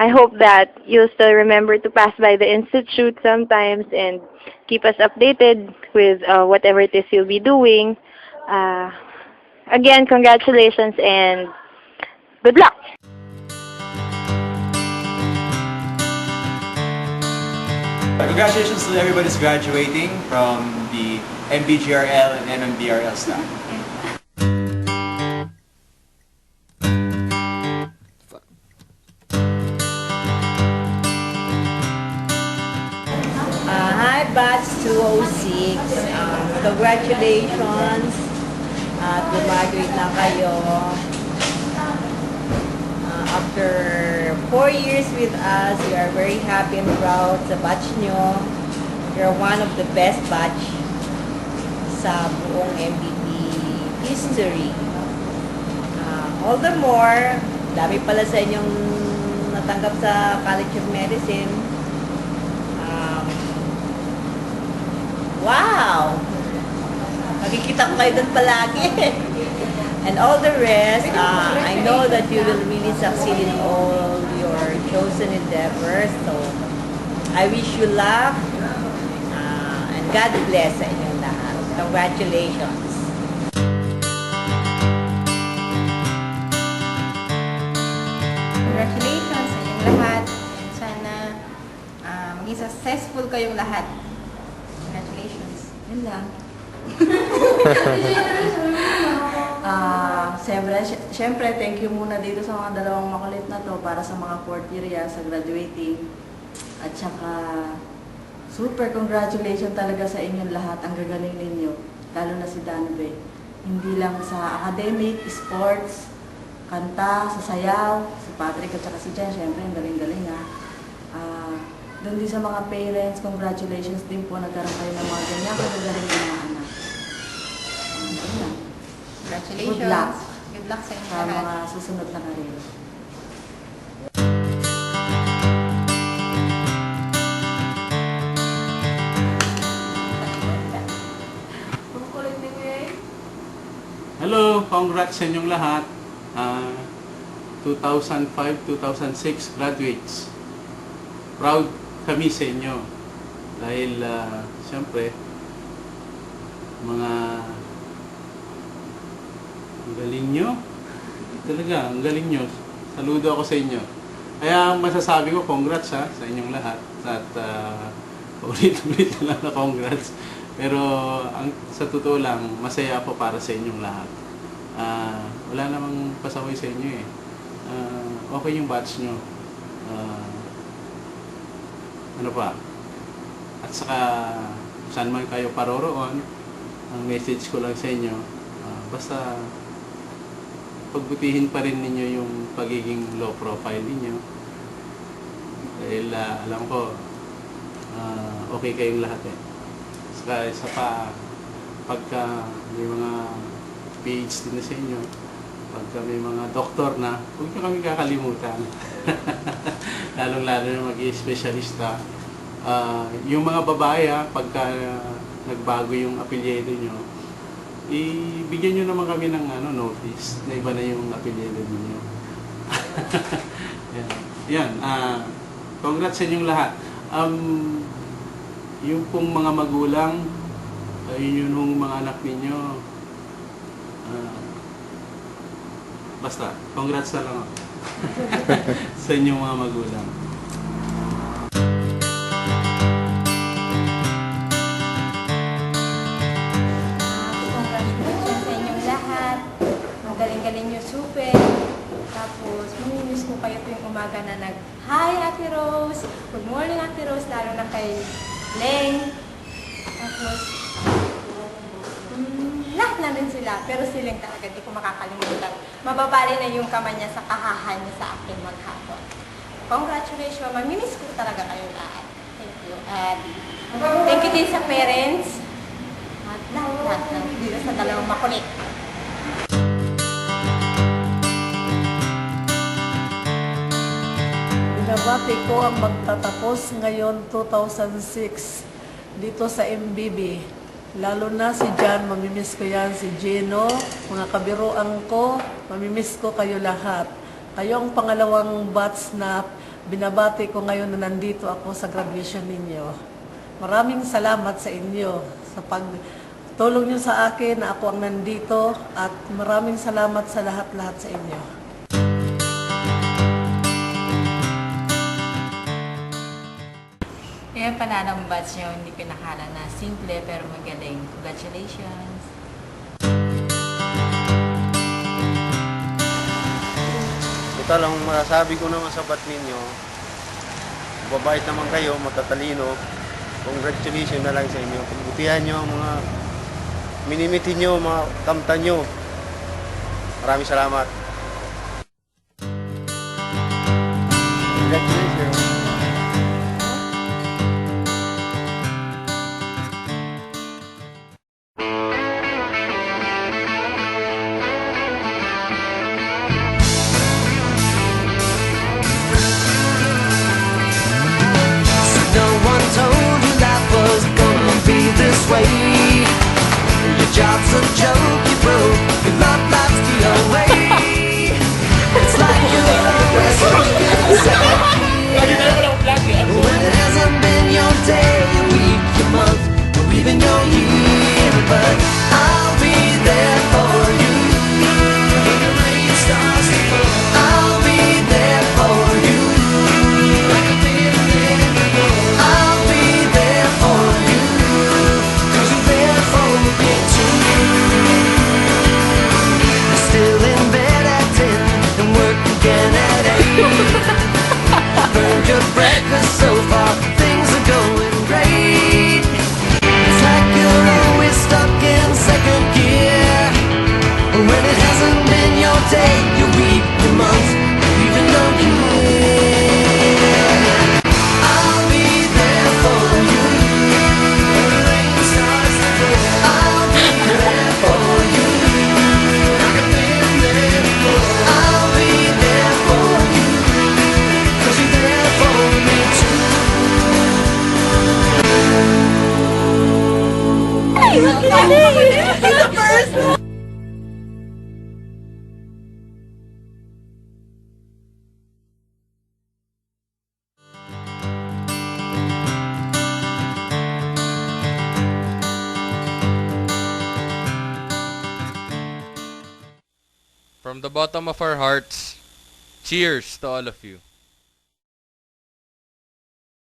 I hope that you'll still remember to pass by the institute sometimes and keep us updated with whatever it is you'll be doing. Again, congratulations and good luck! Congratulations to everybody who's graduating from the MBGRL and MMBRL staff. Hi, Batch 206. Congratulations at graduate na kayo. After 4 years with us, we are very happy and proud sa batch nyo. You're one of the best batch sa buong MBB history. All the more, dami pala sa inyong natanggap sa College of Medicine. Wow! Makikita ko kayo doon palagi. And all the rest, I know that you will really succeed in all your chosen endeavors. So, I wish you luck and God bless sa inyong lahat. Congratulations! Congratulations sa inyong lahat. Sana maging successful kayong lahat. Congratulations. Yun lang. Siyempre, thank you muna dito sa mga dalawang makulit na to para sa mga fourth year sa graduating. At saka, super congratulations talaga sa inyong lahat. Ang gagaling ninyo. Lalo na si Danbe. Hindi lang sa academic, sports, kanta, sa sayaw, si Patrick at saka si Jen. Siyempre, ang galing-galing ha. Doon din sa mga parents, congratulations din po. Nagkaroon kayo ng mga ganyan kagagaling ng mga anak. Congratulations. Good luck. Good luck sa inyong Sa lahat. mga susunod na karera. Hello, congrats sa inyong lahat. 2005-2006 graduates. Proud kami sa inyo. Dahil, siyempre, ang galing nyo. Talaga, ang galing nyo. Saludo ako sa inyo. Kaya masasabi ko, congrats sa inyong lahat. At ulit-ulit na lang na congrats. Pero sa totoo lang, masaya ako para sa inyong lahat. Wala namang pasaway sa inyo eh. Okay yung batch nyo. Ano pa? At saka, saan man kayo paroroon, ang message ko lang sa inyo, basta pagbutihin pa rin ninyo yung pagiging low profile ninyo. Dahil alam ko, okay kayong lahat eh. Saka isa pa, pagka may mga PhD na sa inyo, pagka may mga doktor na, huwag nyo kami kakalimutan. Lalong-lalo na mag-i-specialista. Yung mga babae, pagka nagbago yung apelyido nyo, ibigyan nyo naman kami ng notice na iba na yung apelyido ninyo. Yan. Congrats sa inyong lahat. Yung pong mga magulang, yung mga anak ninyo, basta, congrats na lang ako. Sa inyong mga magulang. Congratulations sa inyong lahat. Ang galing-galing nyo super. Tapos, mamimiss ko kayo tuwing umaga na hi Ate Rose. Good morning Ate Rose. Lalo na kay Leng. Tapos, lahat na rin sila. Pero si Leng talaga, di ko makakalimutan. Mababali na yung kamay niya sa kahahan niya sa akin maghapon. Congratulations. Mamimiss ko talaga kayo lahat. Thank you. At thank you din sa parents. At lahat dito sa dalawang makulit. Binabati ko ang magtatapos ngayon 2006 dito sa MBB. Lalo na si John, mamimiss ko yan, si Gino, mga kabiruan ko, mamimiss ko kayo lahat. Kayo ang pangalawang batch na binabati ko ngayon na nandito ako sa graduation ninyo. Maraming salamat sa inyo sa pagtulong niyo sa akin na ako ang nandito at maraming salamat sa lahat-lahat sa inyo. Kaya pananambats nyo, hindi pinakala na simple pero magaling. Congratulations! Ito lang masasabi ko naman sa bat ninyo. Babait naman kayo, matatalino. Congratulations na lang sa inyo. Pagbutihan nyo ang mga minimitin nyo, mga kamtan nyo. Maraming salamat. Congratulations. No one told you life was gonna be this way. Your job's a joke, you broke. Your love life's the away. It's like you're always looking second gear. When it hasn't been your day, your week, your month, or even your year. But I'll be there for you. When the rain starts to fall, I'll be there for you. Like a thin I'll be there for you, 'cause you're there for me too. You're still in bed at 10 and work again at 8. Burned your breakfast so far, things are going great. It's like you're always stuck in second gear. When it hasn't been your day, your week, your month, or even your year. I'll be there for you. When the rain starts to fall, I'll be there for you. Like a thin I'll be there for you. 'Cause you're there for me too. From the bottom of our hearts, cheers to all of you.